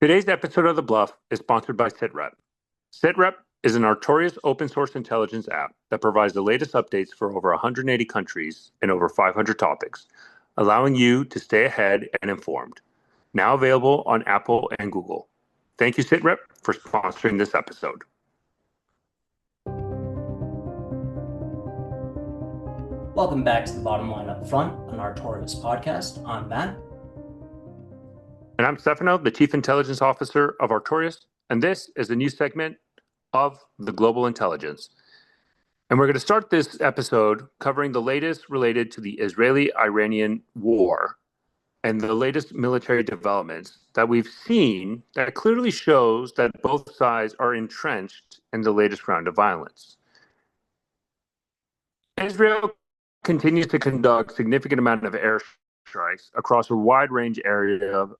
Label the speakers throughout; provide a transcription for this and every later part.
Speaker 1: Today's episode of The Bluff is sponsored by SITREP. SITREP is an notorious open source intelligence app that provides the latest updates for over 180 countries and over 500 topics, allowing you to stay ahead and informed. Now available on Apple and Google. Thank you, SITREP, for sponsoring this episode.
Speaker 2: Welcome back to the Bottom Line Up Front, an Artorias podcast. I'm Matt.
Speaker 1: And I'm Stefano, the Chief Intelligence Officer of Artorias, and this is a new segment of the Global Intelligence. And we're going to start this episode covering the latest related to the Israeli-Iranian war and the latest military developments that we've seen that clearly shows that both sides are entrenched in the latest round of violence. Israel continues to conduct significant amount of airstrikes across a wide range area of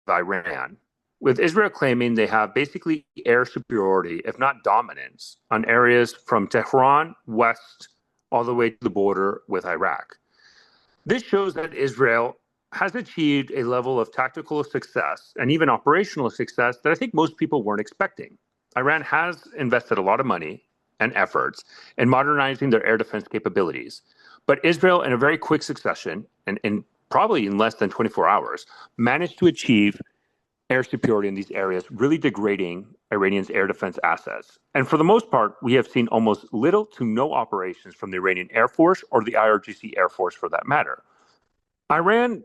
Speaker 1: Iran, with Israel claiming they have basically air superiority, if not dominance, on areas from Tehran west all the way to the border with Iraq. This shows that Israel has achieved a level of tactical success and even operational success that I think most people weren't expecting. Iran has invested a lot of money and efforts in modernizing their air defense capabilities. But Israel, in a very quick succession, and probably in less than 24 hours, managed to achieve air superiority in these areas, really degrading Iranians' air defense assets. And for the most part, we have seen almost little to no operations from the Iranian Air Force or the IRGC Air Force for that matter. Iran,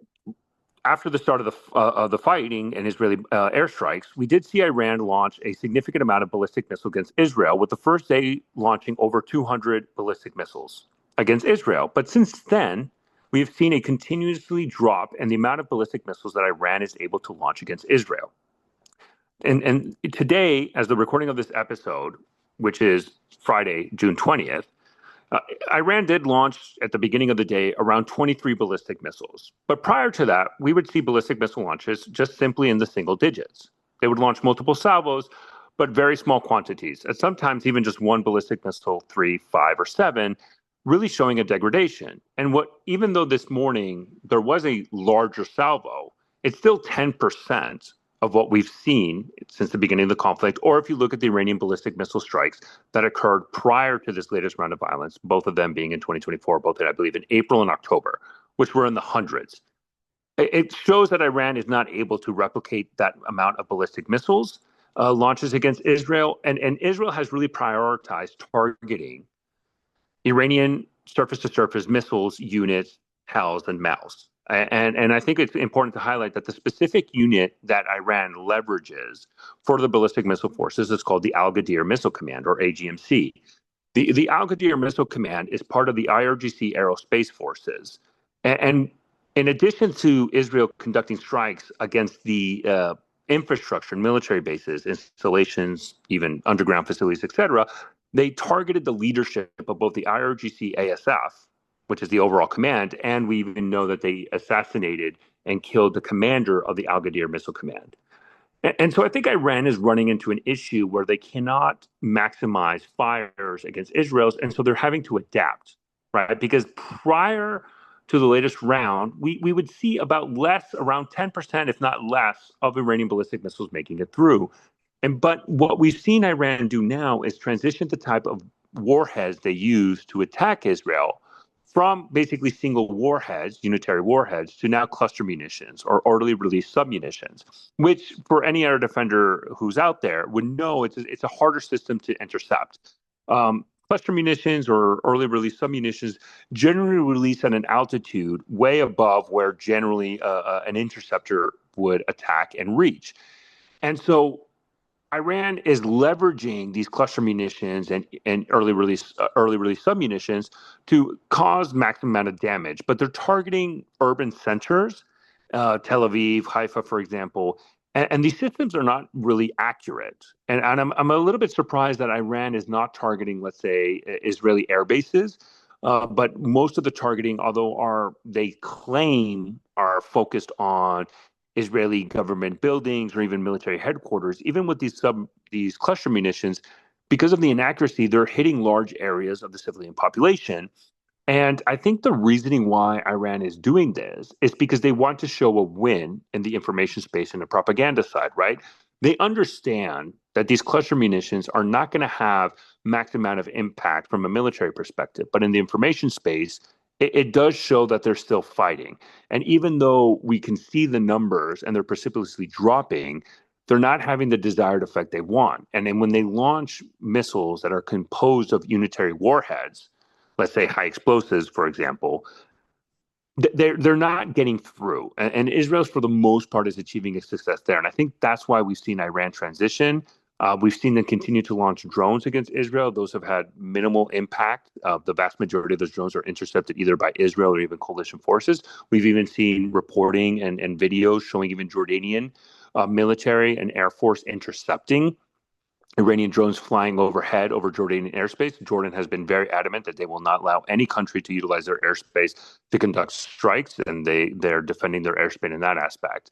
Speaker 1: after the start of the fighting and Israeli airstrikes, we did see Iran launch a significant amount of ballistic missiles against Israel, with the first day launching over 200 ballistic missiles against Israel. But since then, we have seen a continuously drop in the amount of ballistic missiles that Iran is able to launch against Israel. And today, as the recording of this episode, which is Friday, June 20th, Iran did launch at the beginning of the day around 23 ballistic missiles. But prior to that, we would see ballistic missile launches just simply in the single digits. They would launch multiple salvos, but very small quantities, and sometimes even just one ballistic missile, 3, 5, or 7, really showing a degradation. And even though this morning there was a larger salvo, it's still 10% of what we've seen since the beginning of the conflict. Or if you look at the Iranian ballistic missile strikes that occurred prior to this latest round of violence, both of them being in 2024, both I believe in April and October, which were in the hundreds. It shows that Iran is not able to replicate that amount of ballistic missiles launches against Israel. And Israel has really prioritized targeting Iranian surface-to-surface missiles units, HALs, and MALs. And I think it's important to highlight that the specific unit that Iran leverages for the ballistic missile forces is called the Al Ghadir Missile Command, or AGMC. The Al Ghadir Missile Command is part of the IRGC Aerospace Forces. And in addition to Israel conducting strikes against the infrastructure and military bases, installations, even underground facilities, etc., they targeted the leadership of both the IRGC ASF, which is the overall command, and we even know that they assassinated and killed the commander of the Al Ghadir Missile Command. And so I think Iran is running into an issue where they cannot maximize fires against Israel, and so they're having to adapt, right? Because prior to the latest round, we would see about around 10%, if not less, of Iranian ballistic missiles making it through. But what we've seen Iran do now is transition the type of warheads they use to attack Israel from basically single warheads, unitary warheads, to now cluster munitions or orderly release submunitions, which for any air defender who's out there would know it's a harder system to intercept. Cluster munitions or early release submunitions generally release at an altitude way above where generally an interceptor would attack and reach. And so Iran is leveraging these cluster munitions and early release submunitions to cause maximum amount of damage, but they're targeting urban centers, Tel Aviv, Haifa, for example, and these systems are not really accurate. And I'm a little bit surprised that Iran is not targeting, let's say, Israeli air bases, but most of the targeting, although they claim are focused on Israeli government buildings or even military headquarters, even with these cluster munitions, because of the inaccuracy, they're hitting large areas of the civilian population. And I think the reasoning why Iran is doing this is because they want to show a win in the information space and the propaganda side, right? They understand that these cluster munitions are not going to have max amount of impact from a military perspective, but in the information space, it does show that they're still fighting. And even though we can see the numbers and they're precipitously dropping, they're not having the desired effect they want. And then when they launch missiles that are composed of unitary warheads, let's say high explosives, for example, they're not getting through. And Israel, for the most part, is achieving a success there. And I think that's why we've seen Iran transition. We've seen them continue to launch drones against Israel. Those have had minimal impact. The vast majority of those drones are intercepted either by Israel or even coalition forces. We've even seen reporting and videos showing even Jordanian military and air force intercepting Iranian drones flying overhead over Jordanian airspace. Jordan has been very adamant that they will not allow any country to utilize their airspace to conduct strikes, and they're defending their airspace in that aspect.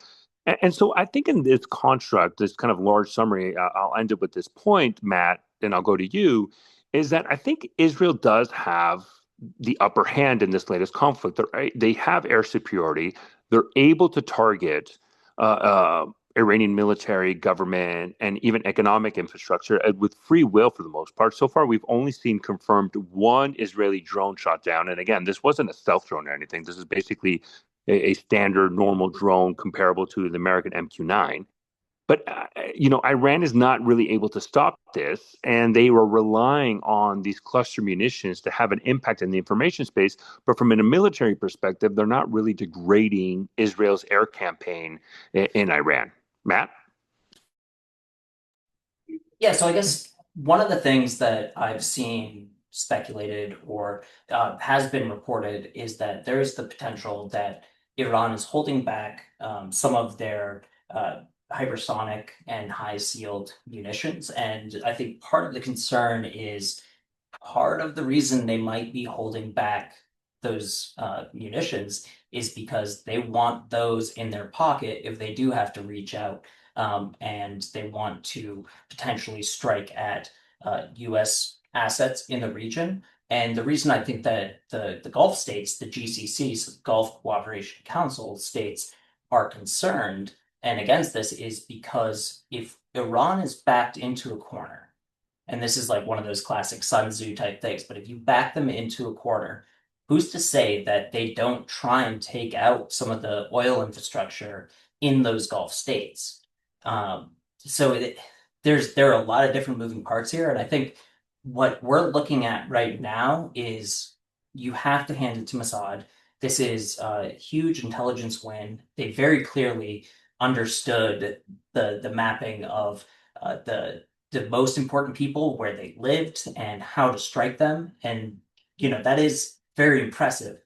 Speaker 1: And so I think in this construct, this kind of large summary, I'll end it with this point, Matt, and I'll go to you, is that I think Israel does have the upper hand in this latest conflict. They have air superiority. They're able to target Iranian military, government, and even economic infrastructure with free will for the most part. So far, we've only seen confirmed one Israeli drone shot down. And again, this wasn't a stealth drone or anything. This is basically a standard normal drone comparable to the American MQ-9. But Iran is not really able to stop this, and they were relying on these cluster munitions to have an impact in the information space. But from a military perspective, they're not really degrading Israel's air campaign in Iran. Matt?
Speaker 2: Yeah, so I guess one of the things that I've seen speculated or has been reported is that there is the potential that Iran is holding back some of their hypersonic and high sealed munitions. And I think part of the concern is part of the reason they might be holding back those munitions is because they want those in their pocket if they do have to reach out, and they want to potentially strike at U.S. assets in the region. And the reason I think that the Gulf states, the GCCs, Gulf Cooperation Council states, are concerned and against this is because if Iran is backed into a corner, and this is like one of those classic Sun Tzu type things, but if you back them into a corner, who's to say that they don't try and take out some of the oil infrastructure in those Gulf states? So there are a lot of different moving parts here, and I think what we're looking at right now is you have to hand it to Mossad. This is a huge intelligence win. They very clearly understood the mapping of the most important people, where they lived, and how to strike them. And, that is very impressive.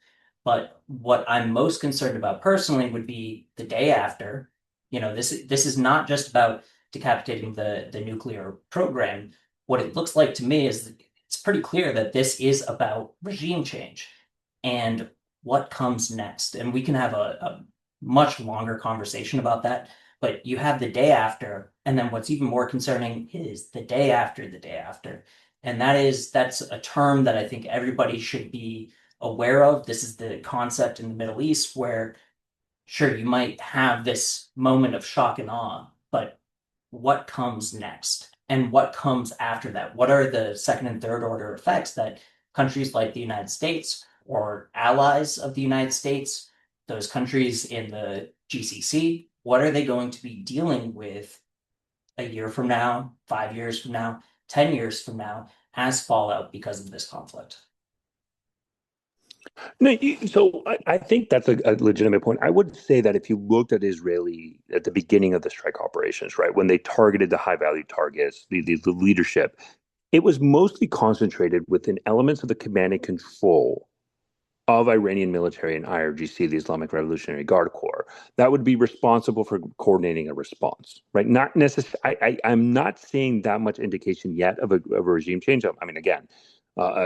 Speaker 2: But what I'm most concerned about personally would be the day after. This is not just about decapitating the nuclear program. What it looks like to me is it's pretty clear that this is about regime change and what comes next. And we can have a much longer conversation about that. But you have the day after, and then what's even more concerning is the day after the day after. And that's a term that I think everybody should be aware of. This is the concept in the Middle East where, sure, you might have this moment of shock and awe, but what comes next? And what comes after that? What are the second and third order effects that countries like the United States or allies of the United States, those countries in the GCC, what are they going to be dealing with a year from now, 5 years from now, 10 years from now, as fallout because of this conflict?
Speaker 1: No, so I think that's a legitimate point. I would say that if you looked at Israeli at the beginning of the strike operations, right, when they targeted the high value targets, the leadership, it was mostly concentrated within elements of the command and control of Iranian military and IRGC, the Islamic Revolutionary Guard Corps, that would be responsible for coordinating a response, right? Not necessarily. I'm not seeing that much indication yet of a regime change. I mean, again,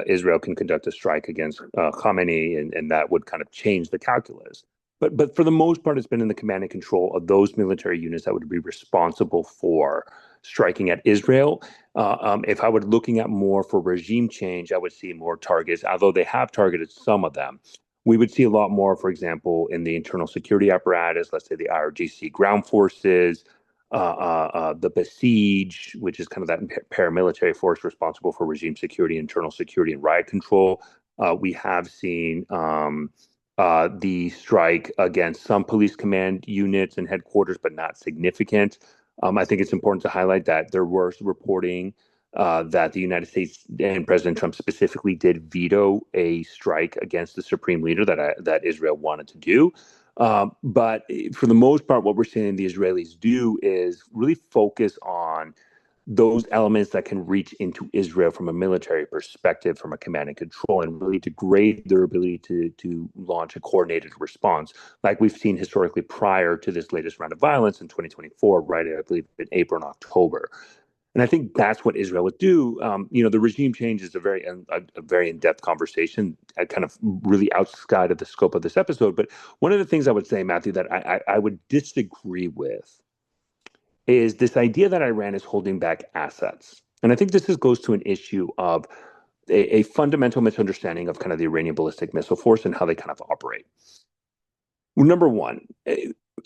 Speaker 1: Israel can conduct a strike against Khamenei, and that would kind of change the calculus. But for the most part, it's been in the command and control of those military units that would be responsible for striking at Israel. If I were looking at more for regime change, I would see more targets, although they have targeted some of them. We would see a lot more, for example, in the internal security apparatus, let's say the IRGC ground forces, the Besiege, which is kind of that paramilitary force responsible for regime security, internal security, and riot control. We have seen the strike against some police command units and headquarters, but not significant. I think it's important to highlight that there was reporting that the United States and President Trump specifically did veto a strike against the supreme leader that Israel wanted to do. But for the most part, what we're seeing the Israelis do is really focus on those elements that can reach into Israel from a military perspective, from a command and control, and really degrade their ability to launch a coordinated response, like we've seen historically prior to this latest round of violence in 2024, right? I believe in April and October. And I think that's what Israel would do. The regime change is a very in-depth conversation, kind of really outside of the scope of this episode. But one of the things I would say, Matthew, that I would disagree with is this idea that Iran is holding back assets. And I think goes to an issue of a fundamental misunderstanding of kind of the Iranian ballistic missile force and how they kind of operate. Number one,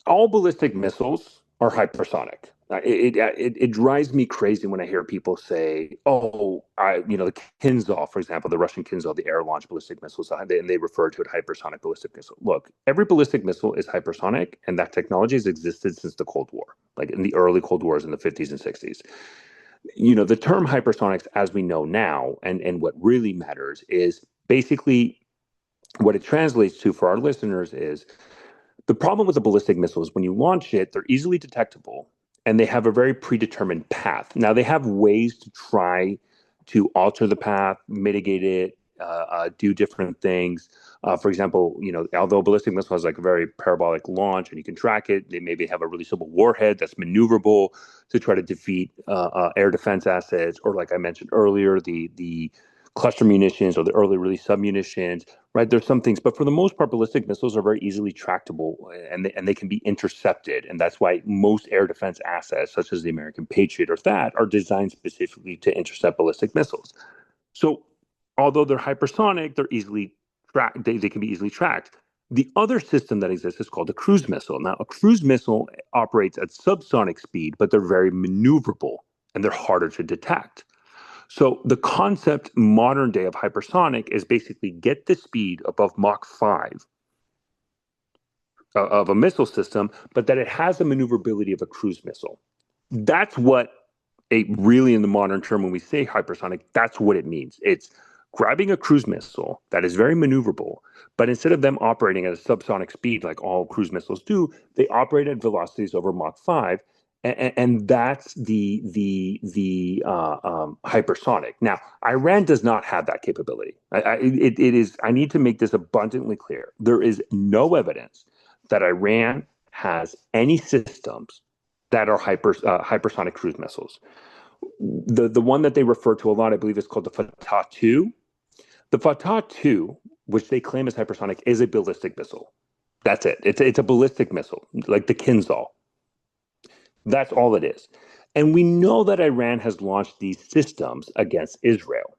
Speaker 1: all ballistic missiles are hypersonic. It drives me crazy when I hear people say, the Kinzhal, for example, the Russian Kinzhal, the air-launched ballistic missiles, and they refer to it hypersonic ballistic missile. Look, every ballistic missile is hypersonic, and that technology has existed since the Cold War, like in the early Cold Wars in the 50s and 60s. The term hypersonics, as we know now, and what really matters is basically what it translates to for our listeners is the problem with a ballistic missile is when you launch it, they're easily detectable and they have a very predetermined path. Now, they have ways to try to alter the path, mitigate it, do different things. For example, although a ballistic missile has like a very parabolic launch and you can track it, they maybe have a really simple warhead that's maneuverable to try to defeat air defense assets, or like I mentioned earlier, the cluster munitions or the early release submunitions, right? There's some things, but for the most part, ballistic missiles are very easily tractable and they can be intercepted. And that's why most air defense assets, such as the American Patriot or THAAD, are designed specifically to intercept ballistic missiles. So although they're hypersonic, they're easily tracked, they can be easily tracked. The other system that exists is called a cruise missile. Now, a cruise missile operates at subsonic speed, but they're very maneuverable and they're harder to detect. So the concept modern day of hypersonic is basically get the speed above Mach 5 of a missile system, but that it has the maneuverability of a cruise missile. That's what really in the modern term, when we say hypersonic, that's what it means. It's grabbing a cruise missile that is very maneuverable, but instead of them operating at a subsonic speed like all cruise missiles do, they operate at velocities over Mach 5. And that's the hypersonic. Now, Iran does not have that capability. It is. I need to make this abundantly clear. There is no evidence that Iran has any systems that are hypersonic cruise missiles. The one that they refer to a lot, I believe, is called the Fatah 2. The Fatah 2, which they claim is hypersonic, is a ballistic missile. That's it. It's a ballistic missile, like the Kinzhal. That's all it is. And we know that Iran has launched these systems against Israel.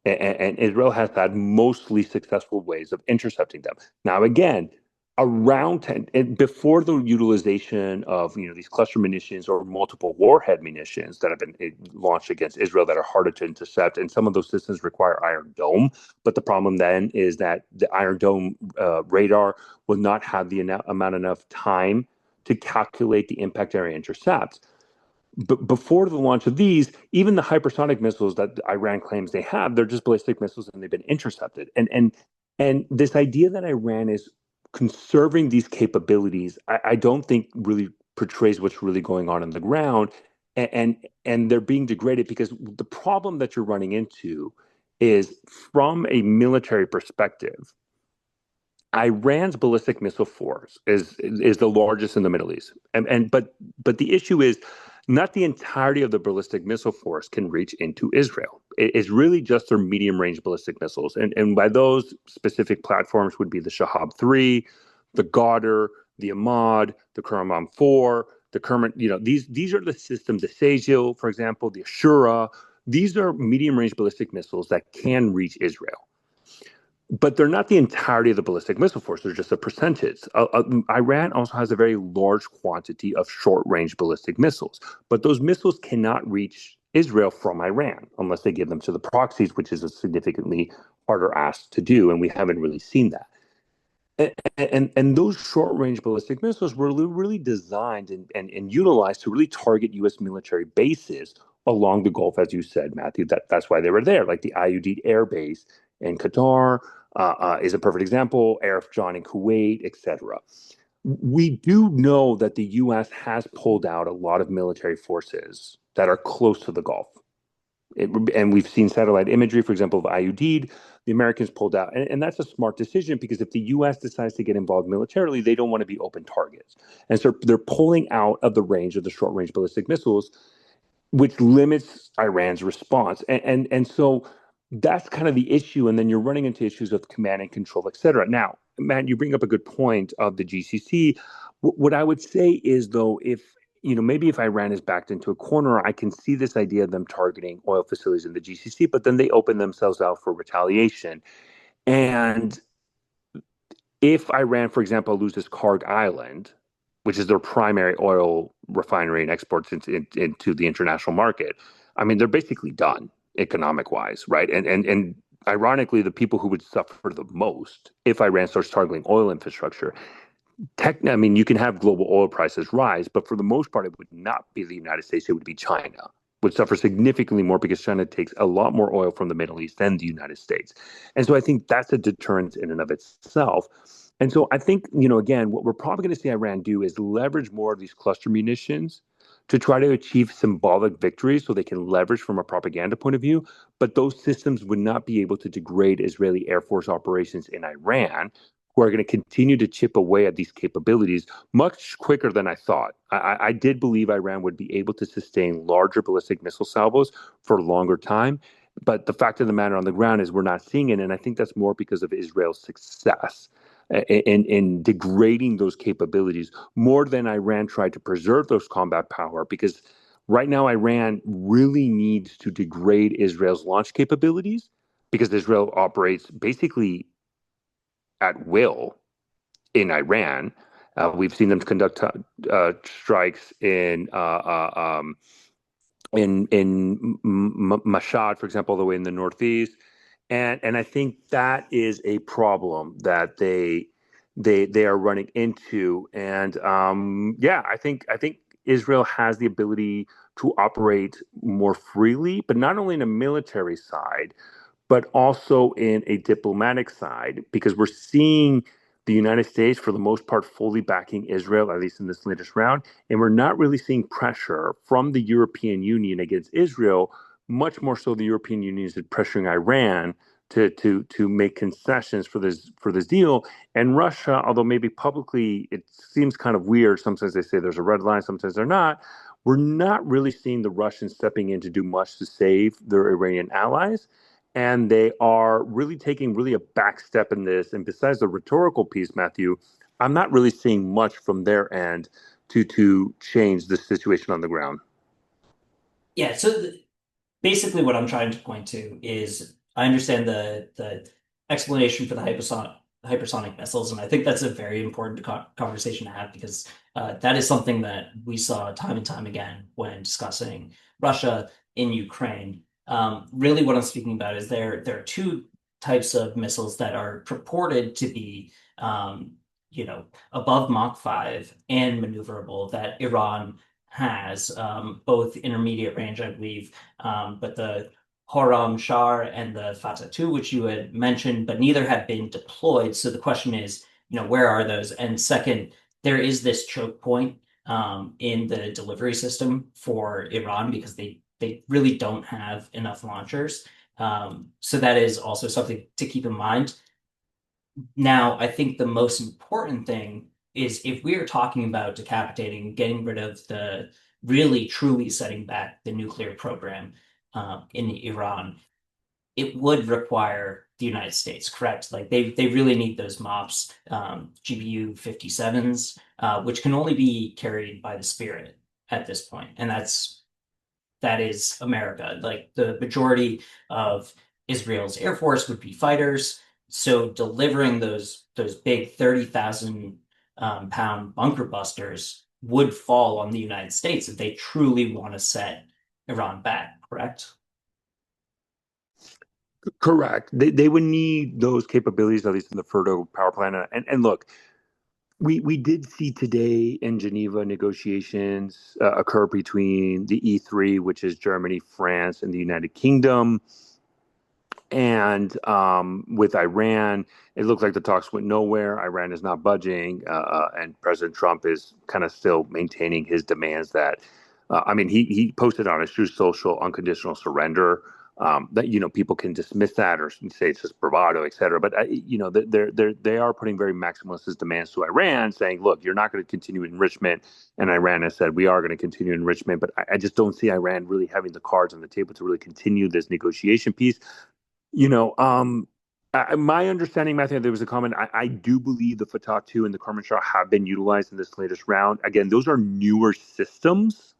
Speaker 1: And Israel has had mostly successful ways of intercepting them. Now, again, around 10, before the utilization of these cluster munitions or multiple warhead munitions that have been launched against Israel that are harder to intercept, and some of those systems require Iron Dome. But the problem then is that the Iron Dome radar will not have the amount enough time to calculate the impact area intercepts. But before the launch of these, even the hypersonic missiles that Iran claims they have, they're just ballistic missiles and they've been intercepted. And this idea that Iran is conserving these capabilities, I don't think really portrays what's really going on the ground. And they're being degraded because the problem that you're running into is, from a military perspective, Iran's ballistic missile force is the largest in the Middle East, but the issue is not the entirety of the ballistic missile force can reach into Israel. It's really just their medium range ballistic missiles, and by those specific platforms would be the Shahab 3, the Ghadr, the Ahmad, the Karamam 4, the current, these are the systems, the Sejil, for example, the Ashura. These are medium range ballistic missiles that can reach Israel. But they're not the entirety of the ballistic missile force. They're just a percentage. Iran also has a very large quantity of short range ballistic missiles, but those missiles cannot reach Israel from Iran unless they give them to the proxies, which is a significantly harder ask to do. And we haven't really seen that. And those short range ballistic missiles were really designed and utilized to really target U.S. military bases along the Gulf, as you said, Matthew. That's why they were there, like the Ayudit Air Base in Qatar is a perfect example, Arif Jan in Kuwait, etc. We do know that the U.S. has pulled out a lot of military forces that are close to the Gulf. And we've seen satellite imagery, for example, of IUD. The Americans pulled out, and that's a smart decision because if the U.S. decides to get involved militarily, they don't want to be open targets, and so they're pulling out of the range of the short-range ballistic missiles, which limits Iran's response, and so that's kind of the issue. And then you're running into issues of command and control, et cetera. Now, Matt, you bring up a good point of the GCC. What I would say is, though, if maybe if Iran is backed into a corner, I can see this idea of them targeting oil facilities in the GCC, but then they open themselves out for retaliation. And if Iran, for example, loses Karg Island, which is their primary oil refinery and exports into the international market, I mean, they're basically done economic wise, right? And ironically, the people who would suffer the most if Iran starts targeting oil infrastructure, I mean, you can have global oil prices rise, but for the most part, it would not be the United States. It would be China, would suffer significantly more because China takes a lot more oil from the Middle East than the United States. And so I think that's a deterrent in and of itself. And so I think, again, what we're probably going to see Iran do is leverage more of these cluster munitions to try to achieve symbolic victories so they can leverage from a propaganda point of view. But those systems would not be able to degrade Israeli Air Force operations in Iran, who are going to continue to chip away at these capabilities much quicker than I thought. I did believe Iran would be able to sustain larger ballistic missile salvos for a longer time. But the fact of the matter on the ground is we're not seeing it. And I think that's more because of Israel's success in degrading those capabilities more than Iran tried to preserve those combat power. Because right now, Iran really needs to degrade Israel's launch capabilities because Israel operates basically at will in Iran. We've seen them conduct strikes in Mashhad, for example, all the way in the northeast, and I think that is a problem that they are running into. And yeah, I think Israel has the ability to operate more freely, but not only in a military side, but also in a diplomatic side, because we're seeing the United States, for the most part, fully backing Israel, at least in this latest round. And we're not really seeing pressure from the European Union against Israel, much more so the European Union is pressuring Iran to make concessions for this deal. And Russia, although maybe publicly it seems kind of weird, sometimes they say there's a red line, sometimes they're not. We're not really seeing the Russians stepping in to do much to save their Iranian allies, and they are really taking really a back step in this. And besides the rhetorical piece, Matthew, I'm not really seeing much from their end to change the situation on the ground.
Speaker 2: Yeah, so basically what I'm trying to point to is I understand the explanation for the hypersonic missiles, and I think that's a very important conversation to have because that is something that we saw time and time again when discussing Russia in Ukraine. Really, what I'm speaking about is there are two types of missiles that are purported to be, above Mach 5 and maneuverable that Iran has, both intermediate range, I believe, but the Horam Shar and the Fatah 2, which you had mentioned, but neither have been deployed. So the question is, where are those? And second, there is this choke point in the delivery system for Iran because they really don't have enough launchers. So that is also something to keep in mind. Now, I think the most important thing is if we are talking about decapitating, getting rid of the really truly setting back the nuclear program in Iran, it would require the United States, correct? Like they really need those MOPS, GPU 57s, which can only be carried by the Spirit at this point, and that is America. Like the majority of Israel's air force would be fighters, so delivering those big 30,000 pound bunker busters would fall on the United States if they truly want to set Iran back, correct?
Speaker 1: Correct. They would need those capabilities, at least in the Ferdo power plant. And look, we did see today in Geneva negotiations occur between the E3, which is Germany, France, and the United Kingdom. And with Iran, it looked like the talks went nowhere. Iran is not budging, and President Trump is kind of still maintaining his demands that, I mean, he posted on his Truth Social unconditional surrender. That people can dismiss that or say it's just bravado, et cetera. But they are putting very maximalist demands to Iran, saying, "Look, you're not going to continue enrichment." And Iran has said, "We are going to continue enrichment." But I just don't see Iran really having the cards on the table to really continue this negotiation piece. You know, my understanding, Matthew, there was a comment. I do believe the Fatah 2 and the Karman Shah have been utilized in this latest round. Again, those are newer systems.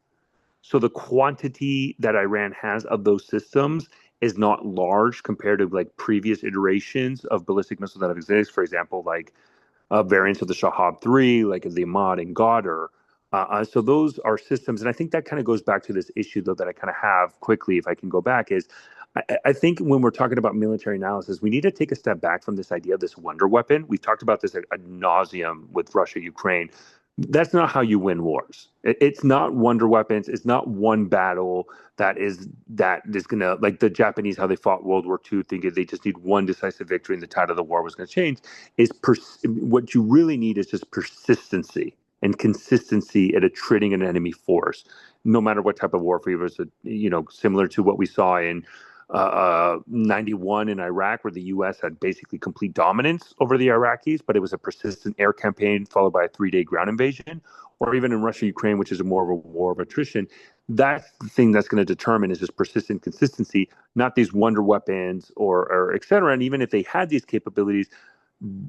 Speaker 1: So the quantity that Iran has of those systems is not large compared to like previous iterations of ballistic missiles that have existed. For example, like variants of the Shahab 3, like the Ahmad and Ghadir. So those are systems. And I think that kind of goes back to this issue, though, that I kind of have quickly, if I can go back, is I think when we're talking about military analysis, we need to take a step back from this idea of this wonder weapon. We've talked about this ad nauseum with Russia, Ukraine. That's not how you win wars. It's not wonder weapons. It's not one battle that is gonna, like the Japanese, how they fought World War II, thinking they just need one decisive victory and the tide of the war was going to change. What you really need is just persistency and consistency at attriting an enemy force, no matter what type of warfare. It was, similar to what we saw in 91 in Iraq, where the U.S. had basically complete dominance over the Iraqis, but it was a persistent air campaign followed by a 3-day ground invasion, or even in Russia, Ukraine, which is more of a war of attrition. That's the thing that's going to determine is just persistent consistency, not these wonder weapons or et cetera. And even if they had these capabilities,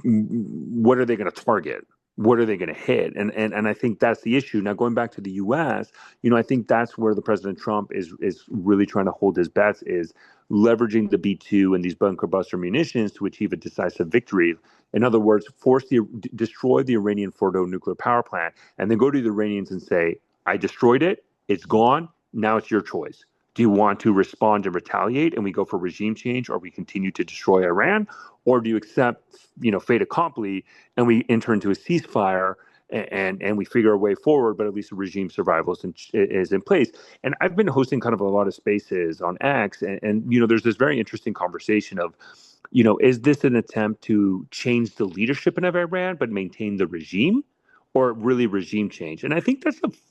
Speaker 1: what are they going to target? What are they going to hit? And I think that's the issue. Now, going back to the U.S., I think that's where the President Trump is really trying to hold his bets, is leveraging the B-2 and these bunker buster munitions to achieve a decisive victory. In other words, destroy the Iranian Fordo nuclear power plant, and then go to the Iranians and say, "I destroyed it. It's gone. Now it's your choice. Do you want to respond and retaliate, and we go for regime change, or we continue to destroy Iran, or do you accept, fait accompli, and we enter into a ceasefire and we figure a way forward, but at least the regime survival is in place?" And I've been hosting kind of a lot of spaces on X, and there's this very interesting conversation of, is this an attempt to change the leadership of Iran but maintain the regime, or really regime change? And I think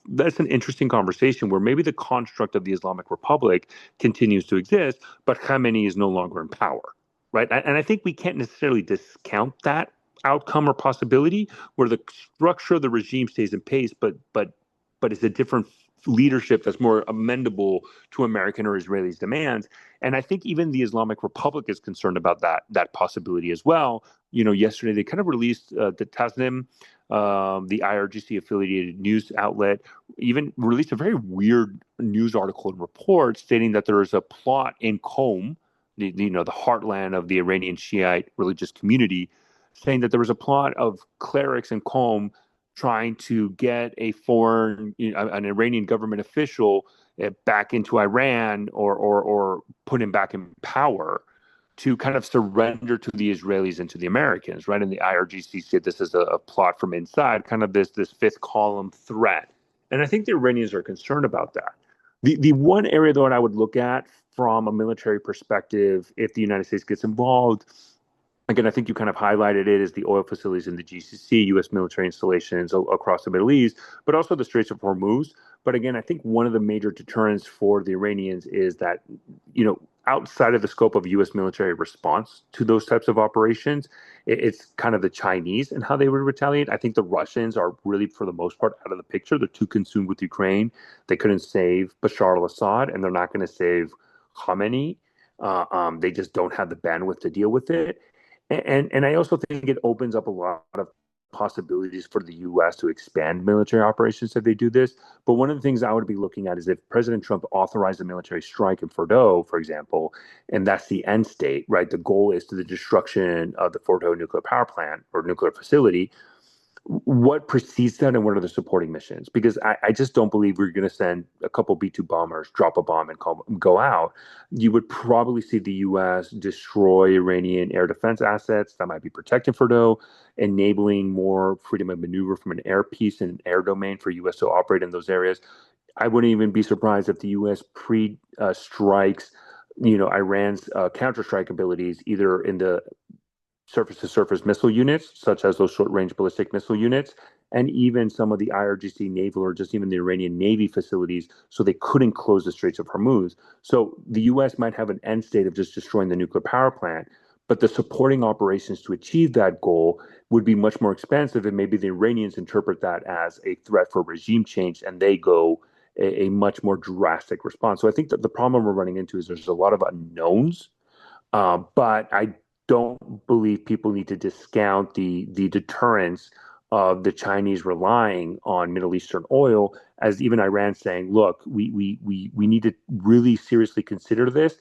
Speaker 1: that's an interesting conversation, where maybe the construct of the Islamic Republic continues to exist, but Khamenei is no longer in power, right? And I think we can't necessarily discount that outcome or possibility, where the structure of the regime stays in place, but it's a different leadership that's more amendable to American or Israelis' demands. And I think even the Islamic Republic is concerned about that possibility as well. Yesterday they kind of released the Tasnim, the IRGC affiliated news outlet, even released a very weird news article and report stating that there is a plot in Qom, the heartland of the Iranian Shiite religious community, saying that there was a plot of clerics in Qom trying to get an Iranian government official back into Iran, or put him back in power, to kind of surrender to the Israelis and to the Americans, right? And the IRGC said this is a plot from inside, kind of this fifth column threat. And I think the Iranians are concerned about that. The one area, though, that I would look at from a military perspective, if the United States gets involved, again, I think you kind of highlighted it, as the oil facilities in the GCC, U.S. military installations across the Middle East, but also the Straits of Hormuz. But again, I think one of the major deterrents for the Iranians is that, outside of the scope of U.S. military response to those types of operations, it's kind of the Chinese and how they would retaliate. I think the Russians are really, for the most part, out of the picture. They're too consumed with Ukraine. They couldn't save Bashar al-Assad, and they're not going to save Khamenei. They just don't have the bandwidth to deal with it. And I also think it opens up a lot of possibilities for the U.S. to expand military operations if they do this. But one of the things I would be looking at is if President Trump authorized a military strike in Fordo, for example, and that's the end state, right? The goal is to the destruction of the Fordo nuclear power plant or nuclear facility. What precedes that and what are the supporting missions? Because I just don't believe we're going to send a couple B-2 bombers, drop a bomb, and go out. You would probably see the U.S. destroy Iranian air defense assets that might be protecting Fordo, enabling more freedom of maneuver from an air piece and an air domain for U.S. to operate in those areas. I wouldn't even be surprised if the U.S. strikes, Iran's counter-strike abilities either in the surface-to-surface missile units, such as those short-range ballistic missile units, and even some of the IRGC naval or just even the Iranian Navy facilities, so they couldn't close the Straits of Hormuz. So the U.S. might have an end state of just destroying the nuclear power plant, but the supporting operations to achieve that goal would be much more expensive, and maybe the Iranians interpret that as a threat for regime change, and they go a much more drastic response. So I think that the problem we're running into is there's a lot of unknowns, but I don't believe people need to discount the deterrence of the Chinese relying on Middle Eastern oil, as even Iran saying, look, we need to really seriously consider this.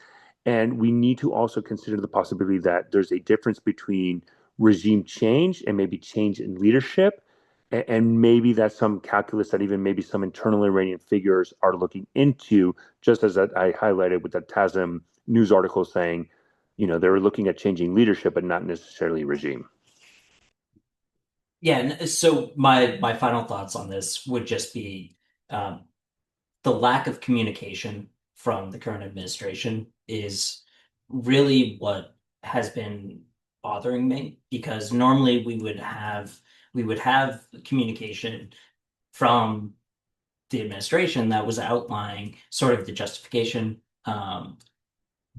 Speaker 1: And we need to also consider the possibility that there's a difference between regime change and maybe change in leadership. And maybe that's some calculus that even maybe some internal Iranian figures are looking into, just as I highlighted with the TASM news article saying, they were looking at changing leadership, but not necessarily regime.
Speaker 2: Yeah, and so my final thoughts on this would just be um, the lack of communication from the current administration is really what has been bothering me because normally we would have communication from the administration that was outlining sort of the justification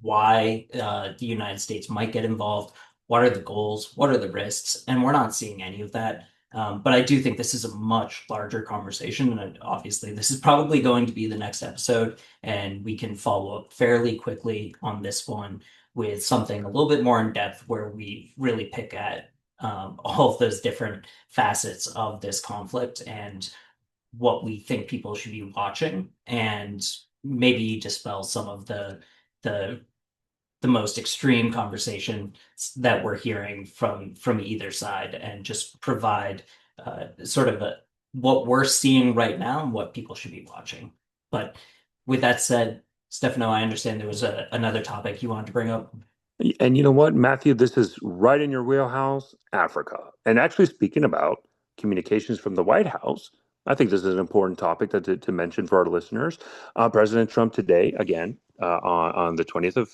Speaker 2: why the United States might get involved. What are the goals? What are the risks? And we're not seeing any of that. But I do think this is a much larger conversation. And obviously, this is probably going to be the next episode. And we can follow up fairly quickly on this one with something a little bit more in depth where we really pick at all of those different facets of this conflict and what we think people should be watching and maybe dispel some of the the most extreme conversation that we're hearing from either side and just provide sort of what we're seeing right now and what people should be watching. But with that said, Stefano, I understand there was another topic you wanted to bring up.
Speaker 1: And you know what, Matthew, this is right in your wheelhouse, Africa. And actually, speaking about communications from the White House, I think this is an important topic to mention for our listeners. President Trump today, again, on the 20th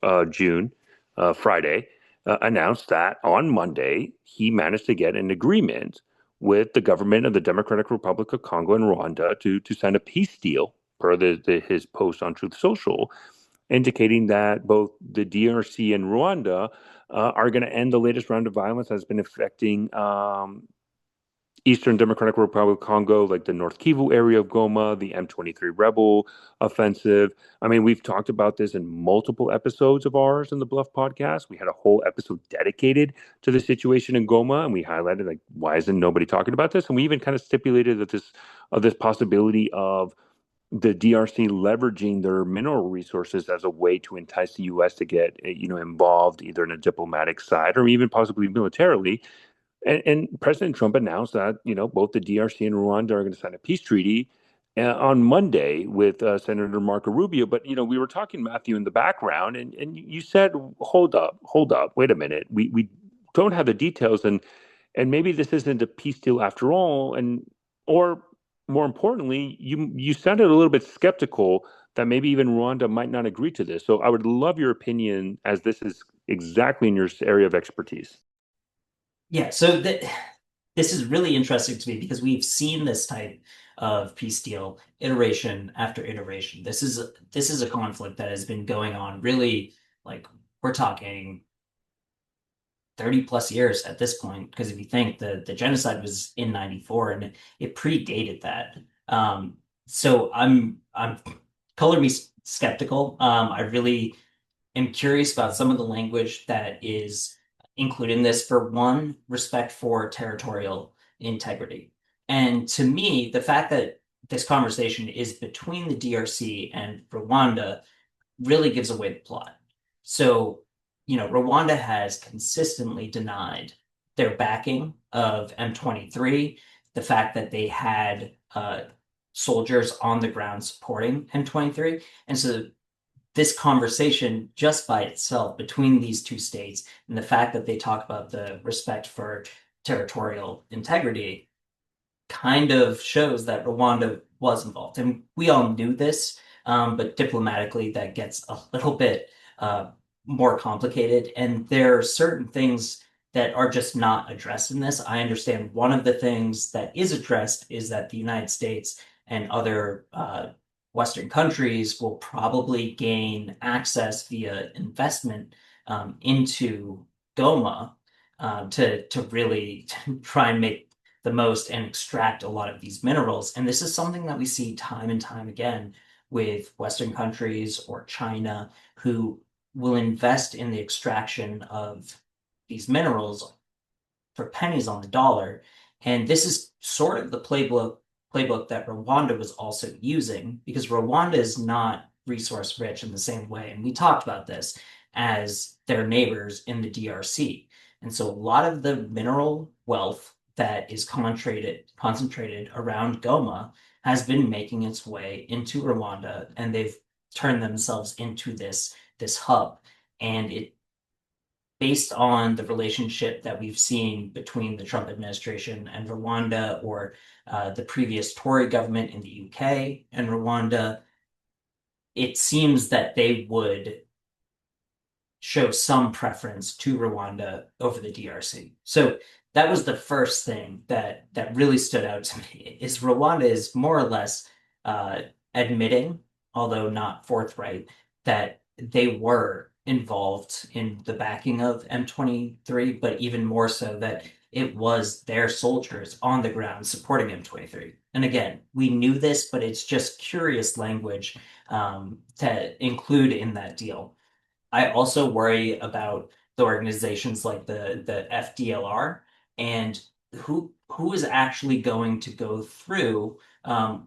Speaker 1: of June, Friday, announced that on Monday, he managed to get an agreement with the government of the Democratic Republic of Congo and Rwanda to sign a peace deal, per his post on Truth Social, indicating that both the DRC and Rwanda are going to end the latest round of violence that's been affecting Eastern Democratic Republic of Congo, like the North Kivu area of Goma, the M23 rebel offensive. I mean, we've talked about this in multiple episodes of ours in the Bluff podcast. We had a whole episode dedicated to the situation in Goma, and we highlighted like why isn't nobody talking about this? And we even kind of stipulated that this possibility of the DRC leveraging their mineral resources as a way to entice the U.S. to get involved either in a diplomatic side or even possibly militarily. And President Trump announced that both the DRC and Rwanda are going to sign a peace treaty on Monday with Senator Marco Rubio. But we were talking, Matthew, in the background, and you said, hold up, wait a minute, we don't have the details, and maybe this isn't a peace deal after all, or more importantly, you sounded a little bit skeptical that maybe even Rwanda might not agree to this. So I would love your opinion, as this is exactly in your area of expertise.
Speaker 2: Yeah, so this is really interesting to me because we've seen this type of peace deal iteration after iteration. This is a conflict that has been going on really like we're talking 30 plus years at this point because if you think the genocide was in 94 and it predated that. So I'm color me skeptical. I really am curious about some of the language that is included in this. For one, respect for territorial integrity. And to me, the fact that this conversation is between the DRC and Rwanda really gives away the plot. So, Rwanda has consistently denied their backing of M23, the fact that they had soldiers on the ground supporting M23. And so this conversation just by itself between these two states and the fact that they talk about the respect for territorial integrity kind of shows that Rwanda was involved. And we all knew this, but diplomatically, that gets a little bit uh, more complicated. And there are certain things that are just not addressed in this. I understand one of the things that is addressed is that the United States and other Western countries will probably gain access via investment into Goma to really try and make the most and extract a lot of these minerals. And this is something that we see time and time again with Western countries or China who will invest in the extraction of these minerals for pennies on the dollar. And this is sort of the playbook that Rwanda was also using because Rwanda is not resource rich in the same way. And we talked about this as their neighbors in the DRC. And so a lot of the mineral wealth that is concentrated around Goma has been making its way into Rwanda, and they've turned themselves into this hub. And it based on the relationship that we've seen between the Trump administration and Rwanda, or the previous Tory government in the UK and Rwanda, it seems that they would show some preference to Rwanda over the DRC. So that was the first thing that really stood out to me is Rwanda is more or less uh, admitting, although not forthright, that they were involved in the backing of M23, but even more so that it was their soldiers on the ground supporting M23. And again, we knew this, but it's just curious language to include in that deal. I also worry about the organizations like the FDLR and who is actually going to go through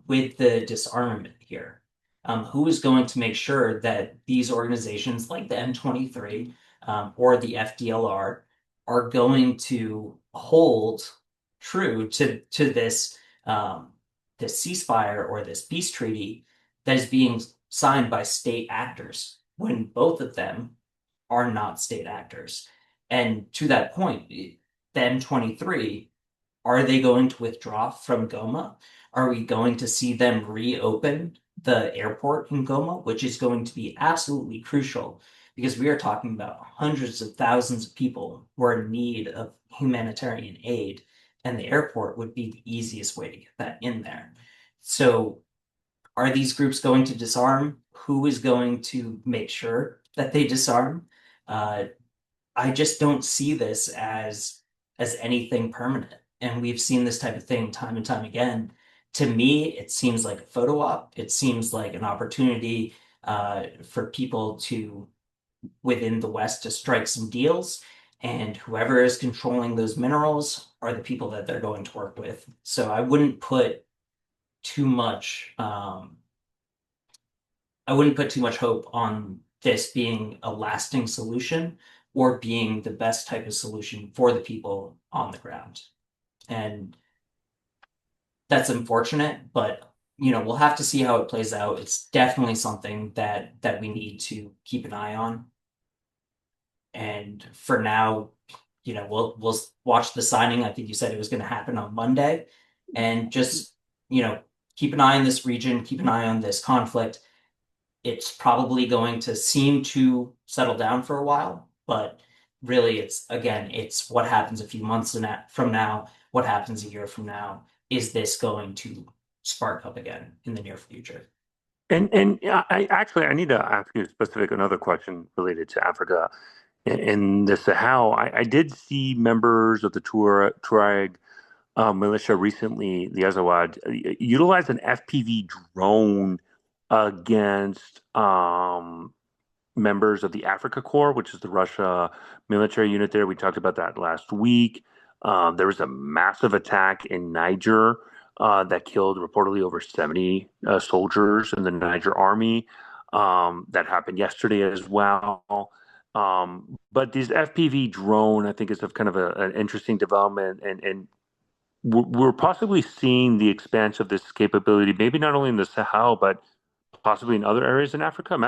Speaker 2: with the disarmament here. Who is going to make sure that these organizations like the M23 or the FDLR are going to hold true to this ceasefire or this peace treaty that is being signed by state actors when both of them are not state actors. And to that point, then 23, are they going to withdraw from Goma? Are we going to see them reopen the airport in Goma, which is going to be absolutely crucial because we are talking about hundreds of thousands of people who are in need of humanitarian aid, and the airport would be the easiest way to get that in there. So are these groups going to disarm? Who is going to make sure that they disarm? Uh, I just don't see this as anything permanent. And we've seen this type of thing time and time again. To me, it seems like a photo op. It seems like an opportunity for people to within the West to strike some deals. And whoever is controlling those minerals are the people that they're going to work with. So too much I wouldn't put too much hope on this being a lasting solution or being the best type of solution for the people on the ground. And that's unfortunate, but we'll have to see how it plays out. It's definitely something that we need to keep an eye on. And for now, we'll watch the signing. I think you said it was going to happen on Monday, and just keep an eye on this region, keep an eye on this conflict. It's probably going to seem to settle down for a while, but really it's what happens a few months from now, what happens a year from now. Is this going to spark up again in the near future?
Speaker 1: And yeah, I need to ask you another question related to Africa in the Sahel. I did see members of the Tuareg militia recently, the Azawad, utilized an FPV drone against members of the Africa Corps, which is the Russia military unit there. We talked about that last week. There was a massive attack in Niger that killed reportedly over 70 soldiers in the Niger army. That happened yesterday as well. But these FPV drone, I think, is of kind of an interesting development, and we're possibly seeing the expansion of this capability, maybe not only in the Sahel, but possibly in other areas in Africa.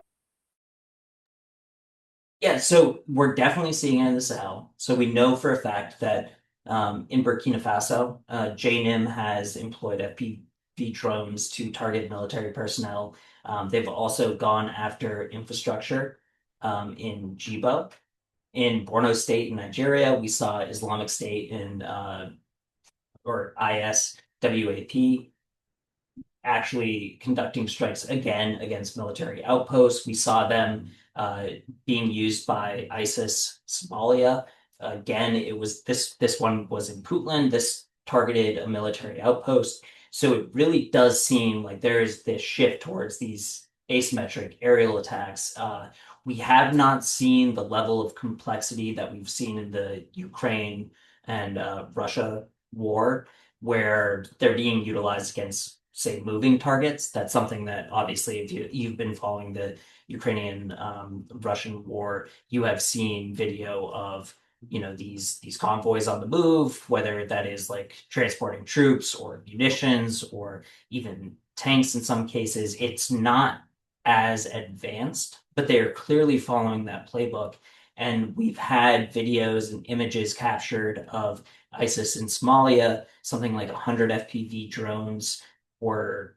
Speaker 2: Yeah, so we're definitely seeing it in the Sahel. So we know for a fact that in Burkina Faso, JNIM has employed FPV drones to target military personnel. They've also gone after infrastructure in Jibo. In Borno State in Nigeria, we saw Islamic State in or ISWAP actually conducting strikes again against military outposts. We saw them being used by ISIS Somalia. Again, it was this one was in Puntland. This targeted a military outpost. So it really does seem like there is this shift towards these asymmetric aerial attacks. We have not seen the level of complexity that we've seen in the Ukraine and Russia war, where they're being utilized against, say, moving targets. That's something that obviously, if you've been following the Ukrainian Russian war, you have seen video of these convoys on the move, whether that is like transporting troops or munitions or even tanks in some cases. It's not as advanced, but they are clearly following that playbook. And we've had videos and images captured of ISIS in Somalia, something like 100 FPV drones were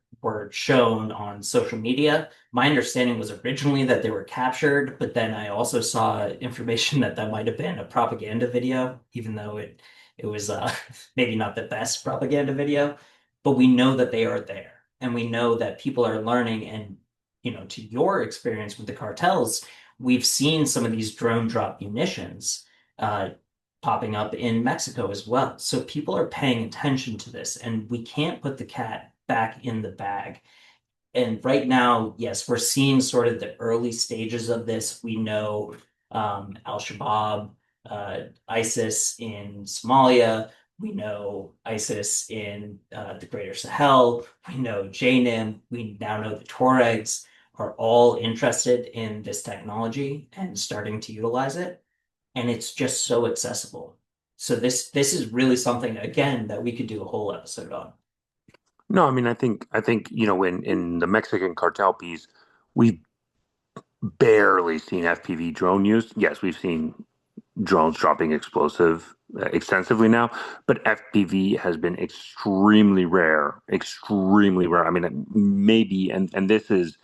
Speaker 2: shown on social media. My understanding was originally that they were captured, but then I also saw information that that might have been a propaganda video, even though it was maybe not the best propaganda video. But we know that they are there, and we know that people are learning. And to your experience with the cartels, we've seen some of these drone drop munitions popping up in Mexico as well. So people are paying attention to this, and we can't put the cat back in the bag. And right now, yes, we're seeing sort of the early stages of this. We know Al-Shabaab, ISIS in Somalia. We know ISIS in the Greater Sahel. We know JNIM. We now know the Tuaregs are all interested in this technology and starting to utilize it. And it's just so accessible. So this is really something, again, that we could do a whole episode on.
Speaker 1: No, I mean, I think, in the Mexican cartel piece, we've barely seen FPV drone use. Yes, we've seen drones dropping explosive extensively now, but FPV has been extremely rare, extremely rare. I mean, maybe, and this is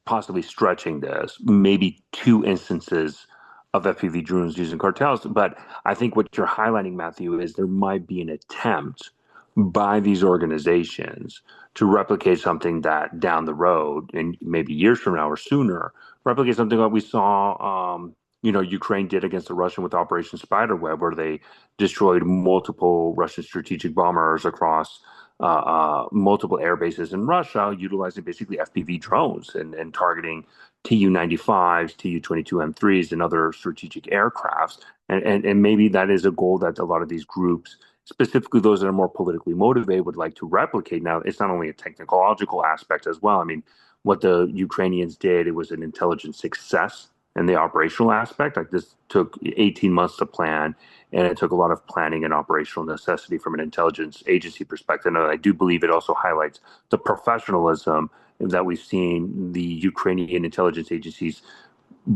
Speaker 1: possibly stretching this, maybe two instances of FPV drones using cartels. But I think what you're highlighting, Matthew, is there might be an attempt by these organizations to replicate something that down the road, and maybe years from now or sooner, replicate something like we saw, Ukraine did against the Russian with Operation Spiderweb, where they destroyed multiple Russian strategic bombers across multiple air bases in Russia, utilizing basically FPV drones and targeting Tu-95s, Tu-22M3s, and other strategic aircrafts. And maybe that is a goal that a lot of these groups, specifically those that are more politically motivated, would like to replicate. Now, it's not only a technological aspect as well. I mean, what the Ukrainians did, it was an intelligence success and the operational aspect. Like, this took 18 months to plan, and it took a lot of planning and operational necessity from an intelligence agency perspective. And I do believe it also highlights the professionalism that we've seen the Ukrainian intelligence agencies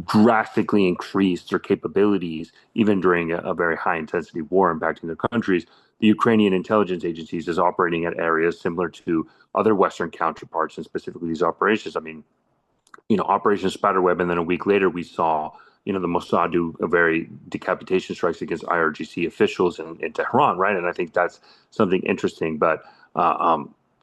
Speaker 1: drastically increase their capabilities, even during a very high intensity war impacting their countries. The Ukrainian intelligence agencies is operating at areas similar to other Western counterparts, and specifically these operations. I mean, Operation Spiderweb, and then a week later we saw, the Mossad do a very decapitation strikes against IRGC officials in Tehran, right? And I think that's something interesting. But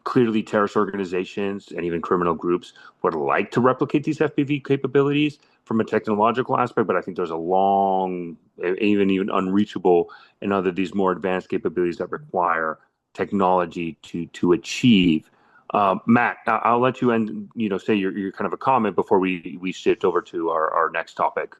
Speaker 1: clearly, terrorist organizations and even criminal groups would like to replicate these FPV capabilities from a technological aspect, but I think there's a long, even unreachable, and other these more advanced capabilities that require technology to achieve Matt, I'll let you end, say your kind of a comment before we shift over to our next topic.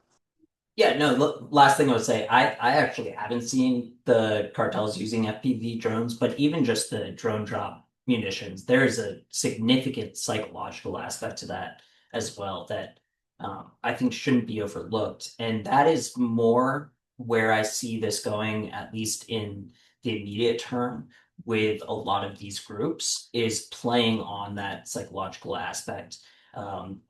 Speaker 2: Yeah, no, last thing I would say, I actually haven't seen the cartels using FPV drones, but even just the drone drop munitions, there is a significant psychological aspect to that as well that I think shouldn't be overlooked. And that is more where I see this going, at least in the immediate term, with a lot of these groups, is playing on that psychological aspect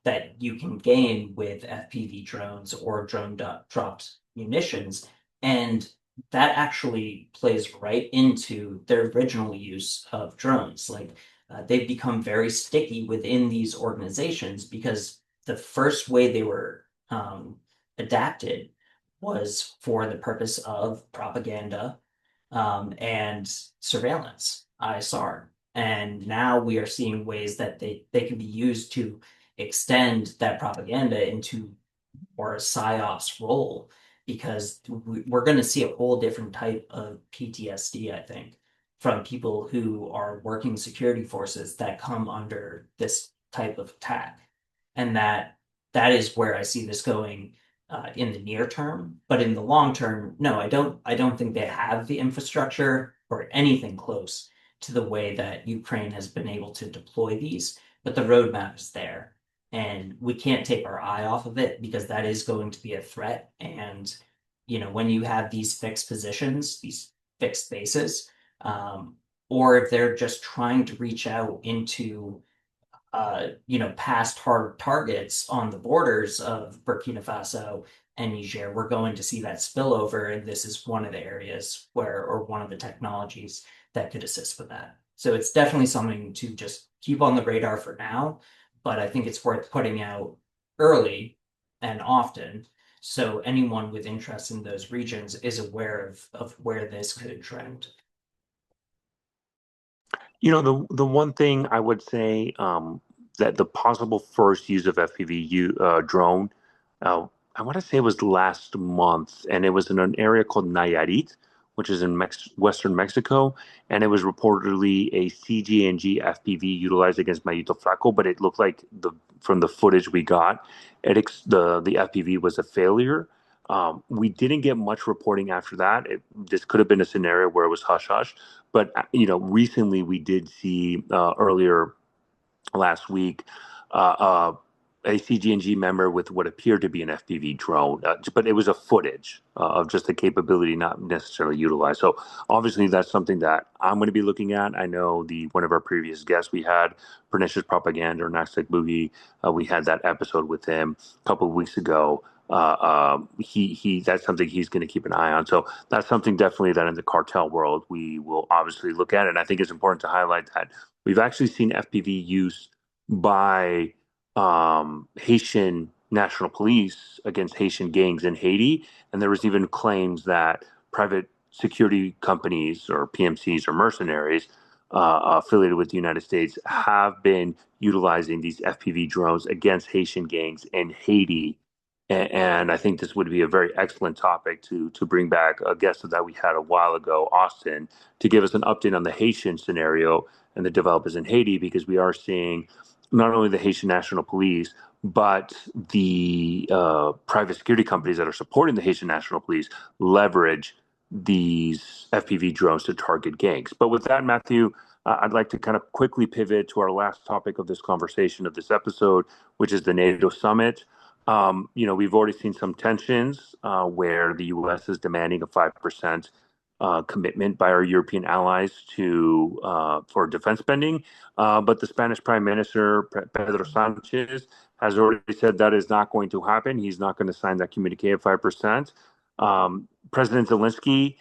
Speaker 2: that you can gain with FPV drones or dropped munitions. And that actually plays right into their original use of drones. Like they've become very sticky within these organizations because the first way they were adapted was for the purpose of propaganda and surveillance, ISR. And now we are seeing ways that they can be used to extend that propaganda into more a psyops role because we're going to see a whole different type of PTSD, I think, from people who are working security forces that come under this type of attack. And that is where I see this going in the near term. But in the long term, no, I don't think they have the infrastructure or anything close to the way that Ukraine has been able to deploy these. But the roadmap is there and we can't take our eye off of it because that is going to be a threat. And when you have these fixed positions, these fixed bases, or if they're just trying to reach out into past hard targets on the borders of Burkina Faso and Niger, we're going to see that spillover, and this is one of the areas or one of the technologies that could assist with that. So it's definitely something to just keep on the radar for now, but I think it's worth putting out early and often so anyone with interest in those regions is aware of where this could trend.
Speaker 1: The one thing I would say that the possible first use of FPV drone, uh, I want to say it was last month, and it was in an area called Nayarit, which is in Western Mexico, and it was reportedly a CG&G FPV utilized against Mayito Flaco, but it looked like from the footage we got, the FPV was a failure. We didn't get much reporting after that. This could have been a scenario where it was hush hush, but recently we did see earlier last week uh, a CG&G member with what appeared to be an FPV drone, but it was a footage of just the capability not necessarily utilized. So obviously that's something that I'm going to be looking at. I know the one of our previous guests we had, Pernicious Propaganda or Nastic Boogie, we had that episode with him a couple of weeks ago. He that's something he's going to keep an eye on. So that's something definitely that in the cartel world we will obviously look at. And I think it's important to highlight that we've actually seen FPV use by Haitian national police against Haitian gangs in Haiti. And there was even claims that private security companies or PMCs or mercenaries affiliated with the United States have been utilizing these FPV drones against Haitian gangs in Haiti. And I think this would be a very excellent topic to bring back a guest that we had a while ago, Austin, to give us an update on the Haitian scenario and the developers in Haiti, because we are seeing not only the Haitian National Police, but the private security companies that are supporting the Haitian National Police leverage these FPV drones to target gangs. But with that, Matthew, I'd like to kind of quickly pivot to our last topic of this conversation of this episode, which is the NATO summit. We've already seen some tensions where the U.S. is demanding a 5% commitment by our European allies to for defense spending. But the Spanish Prime Minister Pedro Sanchez has already said that is not going to happen. He's not going to sign that communique of 5%. President Zelensky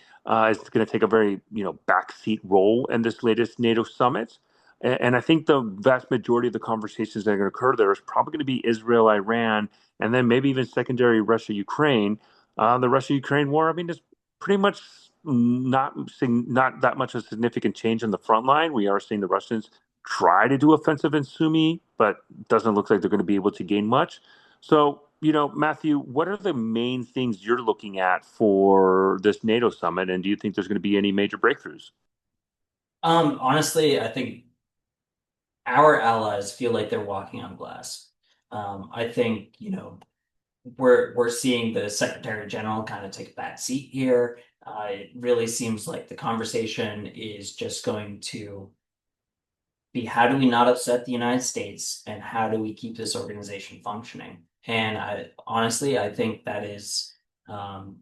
Speaker 1: is going to take a very backseat role in this latest NATO summit. And I think the vast majority of the conversations that are going to occur there is probably going to be Israel, Iran, and then maybe even secondary Russia, Ukraine. The Russia Ukraine war, I mean, is pretty much not that much of a significant change on the front line. We are seeing the Russians try to do offensive in Sumy, but doesn't look like they're going to be able to gain much. So, Matthew, what are the main things you're looking at for this NATO summit, and do you think there's going to be any major breakthroughs?
Speaker 2: Honestly, I think our allies feel like they're walking on glass. I think, we're seeing the Secretary General kind of take a back seat here. It really seems like the conversation is just going to be how do we not upset the United States and how do we keep this organization functioning? And I think that is um,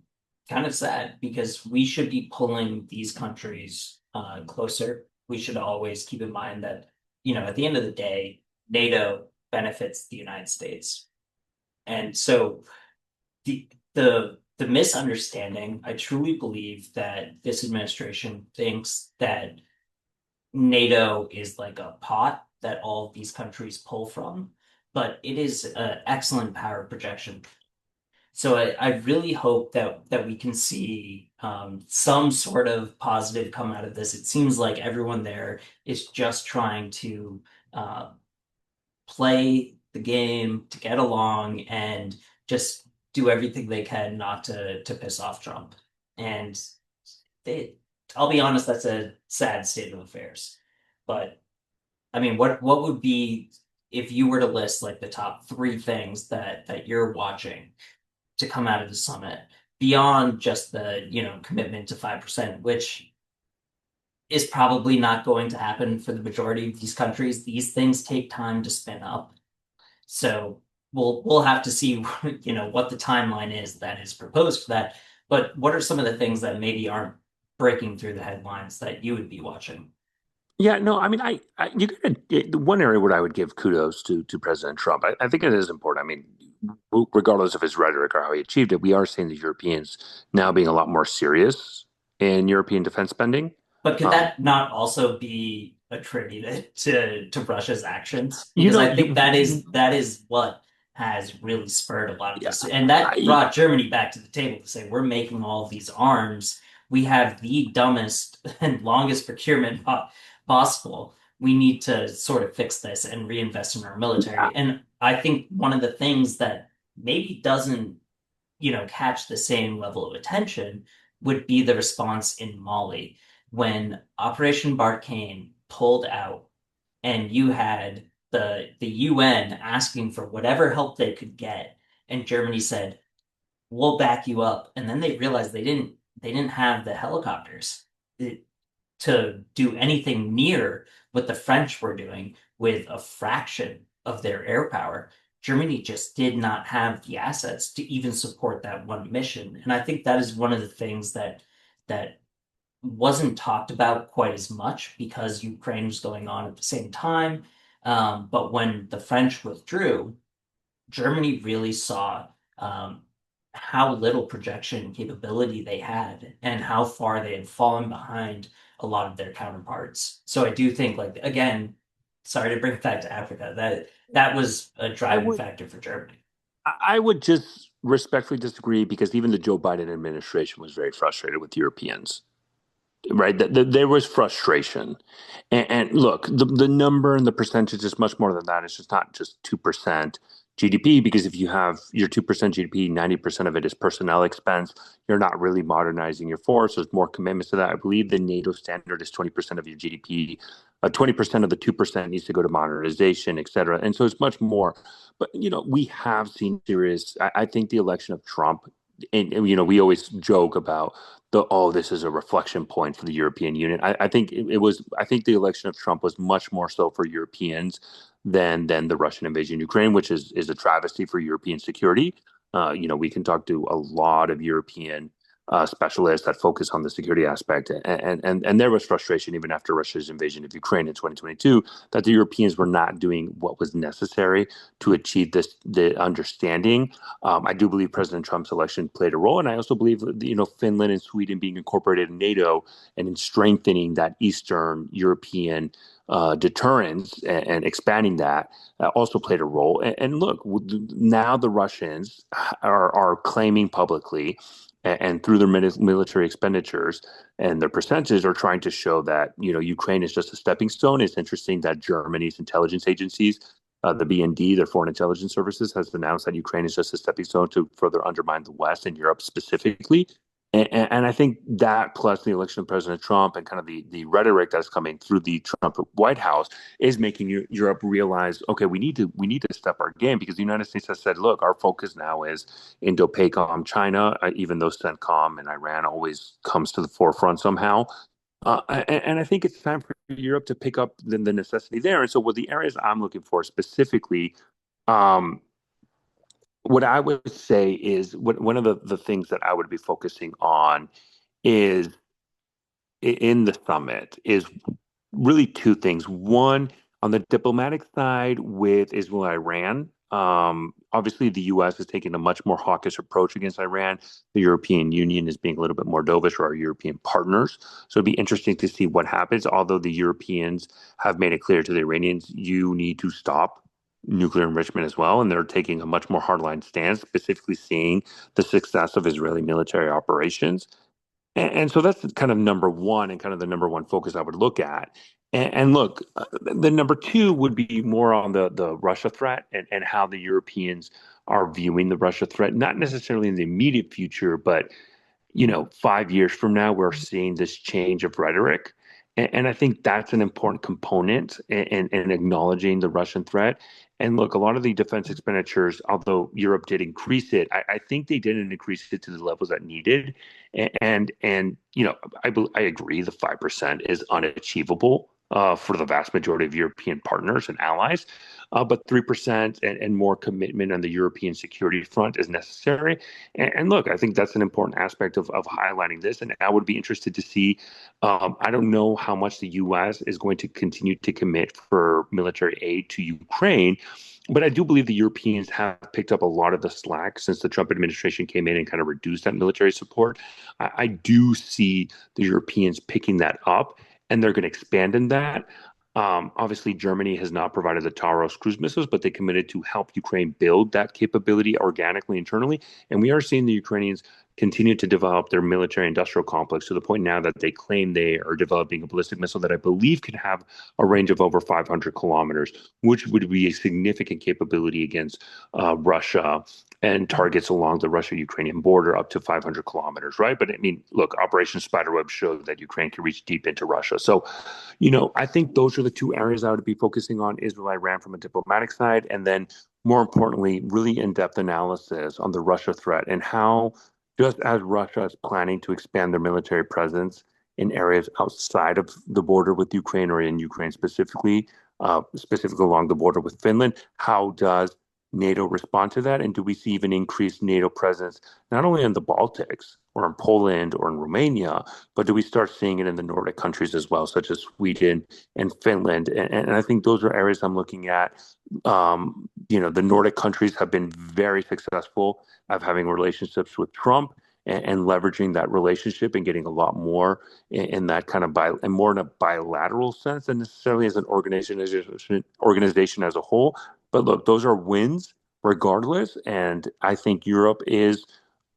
Speaker 2: kind of sad because we should be pulling these countries closer. We should always keep in mind that, at the end of the day, NATO benefits the United States. And so the misunderstanding, I truly believe that this administration thinks that NATO is like a pot that all of these countries pull from, but it is an excellent power projection. So I really hope that we can see some sort of positive come out of this. It seems like everyone there is just trying to uh, play the game to get along and just do everything they can not to piss off Trump. And they, I'll be honest, that's a sad state of affairs. But I mean, what would be if you were to list like the top three things that you're watching to come out of the summit beyond just the, commitment to 5%, which is probably not going to happen for the majority of these countries. These things take time to spin up. So we'll have to see, what the timeline is that is proposed for that. But what are some of the things that maybe aren't breaking through the headlines that you would be watching?
Speaker 1: Yeah, no, I mean, you gotta, the one area where I would give kudos to President Trump. I think it is important. I mean, regardless of his rhetoric or how he achieved it, we are seeing the Europeans now being a lot more serious in European defense spending.
Speaker 2: But could
Speaker 1: Um,
Speaker 2: that not also be attributed to Russia's actions?
Speaker 1: you
Speaker 2: Because
Speaker 1: know,
Speaker 2: I think that is what has really spurred a lot of
Speaker 1: yeah,
Speaker 2: this, and that
Speaker 1: I,
Speaker 2: brought Germany back to the table to say we're making all of these arms. We have the dumbest and longest procurement possible. We need to sort of fix this and reinvest in our military. And I think one of the things that maybe doesn't catch the same level of attention would be the response in Mali when Operation Barkhane pulled out and you had the UN asking for whatever help they could get, and Germany said, "We'll back you up." And then they realized they didn't have the helicopters to do anything near what the French were doing with a fraction of their air power. Germany just did not have the assets to even support that one mission. And I think that is one of the things that wasn't talked about quite as much because Ukraine was going on at the same time. But when the French withdrew, Germany really saw um, how little projection capability they had and how far they had fallen behind a lot of their counterparts. So I do think, like, again, sorry to bring it back to Africa, that was a
Speaker 1: I
Speaker 2: driving
Speaker 1: would
Speaker 2: factor for Germany.
Speaker 1: I would just respectfully disagree because even the Joe Biden administration was very frustrated with Europeans. Right, there was frustration, and look, the number and the percentage is much more than that. It's just not just 2% GDP, because if you have your 2% GDP, 90% of it is personnel expense. You're not really modernizing your force. There's more commitments to that. I believe the NATO standard is 20% of your GDP. 20% of the 2% needs to go to modernization, et cetera. And so it's much more. But we have seen serious. I think the election of Trump, and we always joke about this is a reflection point for the European Union. I think it was. I think the election of Trump was much more so for Europeans than the Russian invasion of Ukraine, which is a travesty for European security. We can talk to a lot of European specialists that focus on the security aspect, and there was frustration even after Russia's invasion of Ukraine in 2022 that the Europeans were not doing what was necessary to achieve the understanding. I do believe President Trump's election played a role, and I also believe that, Finland and Sweden being incorporated in NATO and in strengthening that Eastern European deterrence and expanding that also played a role. And look, now the Russians are claiming publicly and through their military expenditures and their percentages are trying to show that Ukraine is just a stepping stone. It's interesting that Germany's intelligence agencies, the BND, their foreign intelligence services, has announced that Ukraine is just a stepping stone to further undermine the West and Europe specifically. And I think that plus the election of President Trump and kind of the rhetoric that's coming through the Trump White House is making Europe realize, okay, we need to step our game because the United States has said, look, our focus now is Indo-PACOM, China, even though CENTCOM and Iran always comes to the forefront somehow. And I think it's time for Europe to pick up the necessity there. And so, what the areas I'm looking for specifically, um, what I would say is one of the things that I would be focusing on is in the summit is really two things. One, on the diplomatic side with Israel and Iran, obviously the U.S. is taking a much more hawkish approach against Iran. The European Union is being a little bit more dovish, or our European partners. So it'd be interesting to see what happens. Although the Europeans have made it clear to the Iranians, you need to stop nuclear enrichment as well, and they're taking a much more hardline stance, specifically seeing the success of Israeli military operations. And so that's kind of number one and kind of the number one focus I would look at. And look, the number two would be more on the Russia threat and how the Europeans are viewing the Russia threat, not necessarily in the immediate future, but 5 years from now, we're seeing this change of rhetoric. And I think that's an important component in acknowledging the Russian threat. And look, a lot of the defense expenditures, although Europe did increase it, I think they didn't increase it to the levels that needed. I agree the 5% is unachievable for the vast majority of European partners and allies. But 3% and more commitment on the European security front is necessary. And look, I think that's an important aspect of highlighting this. And I would be interested to see. I don't know how much the U.S. is going to continue to commit for military aid to Ukraine, but I do believe the Europeans have picked up a lot of the slack since the Trump administration came in and kind of reduced that military support. I do see the Europeans picking that up, and they're going to expand in that. Obviously, Germany has not provided the Taurus cruise missiles, but they committed to help Ukraine build that capability organically internally. And we are seeing the Ukrainians continue to develop their military industrial complex to the point now that they claim they are developing a ballistic missile that I believe can have a range of over 500 kilometers, which would be a significant capability against Russia and targets along the Russia-Ukrainian border up to 500 kilometers, right? But I mean, look, Operation Spiderweb showed that Ukraine can reach deep into Russia. So, I think those are the two areas I would be focusing on: Israel, Iran from a diplomatic side, and then more importantly, really in-depth analysis on the Russia threat and how, just as Russia is planning to expand their military presence in areas outside of the border with Ukraine or in Ukraine specifically, specifically along the border with Finland, how does NATO respond to that? And do we see even increased NATO presence, not only in the Baltics or in Poland or in Romania, but do we start seeing it in the Nordic countries as well, such as Sweden and Finland? And I think those are areas I'm looking at. The Nordic countries have been very successful at having relationships with Trump and leveraging that relationship and getting a lot more in that kind of and more in a bilateral sense than necessarily as an organization as a whole. But look, those are wins regardless. And I think Europe is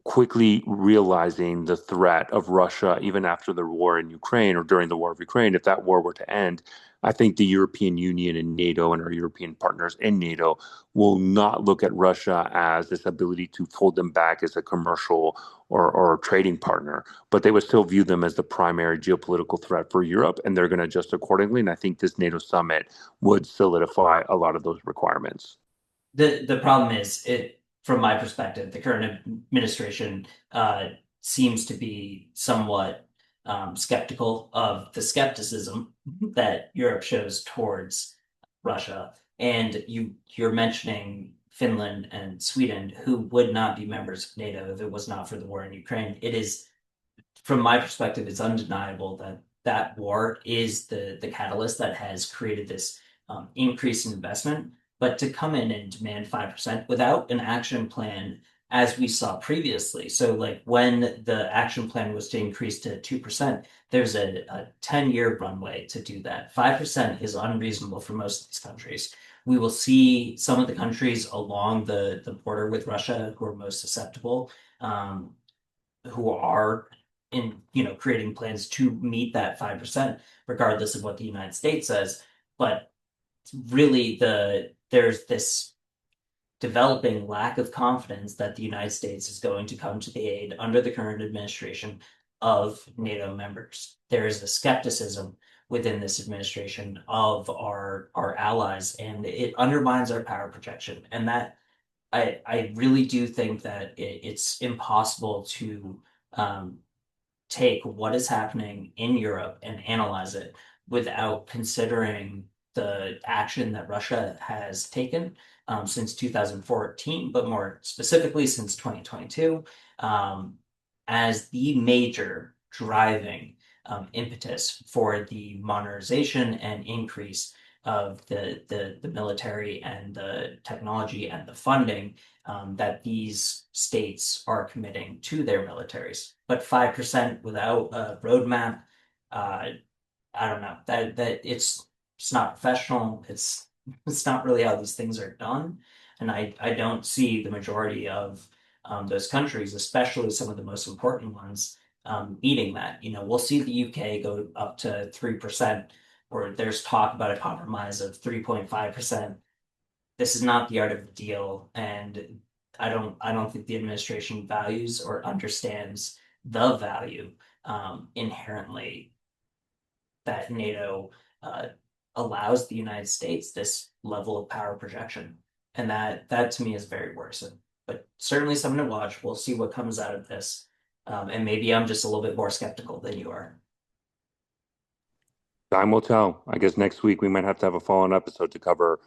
Speaker 1: quickly realizing the threat of Russia, even after the war in Ukraine or during the war of Ukraine. If that war were to end, I think the European Union and NATO and our European partners in NATO will not look at Russia as this ability to fold them back as a commercial or trading partner, but they would still view them as the primary geopolitical threat for Europe, and they're going to adjust accordingly. And I think this NATO summit would solidify a lot of those requirements.
Speaker 2: The problem is, it from my perspective, the current administration seems to be somewhat skeptical of the skepticism that Europe shows towards Russia. And you're mentioning Finland and Sweden, who would not be members of NATO if it was not for the war in Ukraine. It is, from my perspective, it's undeniable that that war is the catalyst that has created this increase in investment. But to come in and demand 5% without an action plan, as we saw previously. So, like when the action plan was to increase to 2%, there's a 10-year runway to do that. 5% is unreasonable for most of these countries. We will see some of the countries along the border with Russia who are most susceptible, who are creating plans to meet that 5%, regardless of what the United States says. But really, there's this developing lack of confidence that the United States is going to come to the aid under the current administration of NATO members. There is a skepticism within this administration of our allies, and it undermines our power projection. And that I really do think that it's impossible to um, take what is happening in Europe and analyze it without considering the action that Russia has taken since 2014, but more specifically since 2022, um, as the major driving impetus for the modernization and increase of the military and the technology and the funding that these states are committing to their militaries. But 5% without a roadmap, uh, I don't know. That it's not professional. It's not really how these things are done. And I don't see the majority of those countries, especially some of the most important ones, meeting that. We'll see the UK go up to 3%, or there's talk about a compromise of 3.5%. This is not the art of the deal, and I don't think the administration values or understands the value inherently that NATO uh, allows the United States this level of power projection, and that to me is very worrisome. But certainly something to watch. We'll see what comes out of this, and maybe I'm just a little bit more skeptical than you are.
Speaker 1: Time will tell. I guess next week we might have to have a follow-on episode to cover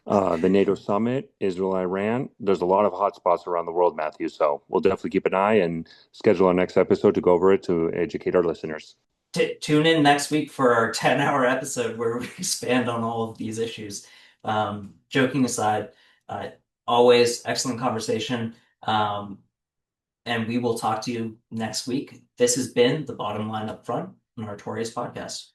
Speaker 1: the NATO summit, Israel, Iran. There's a lot of hot spots around the world, Matthew. So we'll definitely keep an eye and schedule our next episode to go over it to educate our listeners.
Speaker 2: Tune in next week for our 10-hour episode where we expand on all of these issues. Joking aside, uh, always excellent conversation. And we will talk to you next week. This has been the Bottom Line Up Front, an Artorias podcast.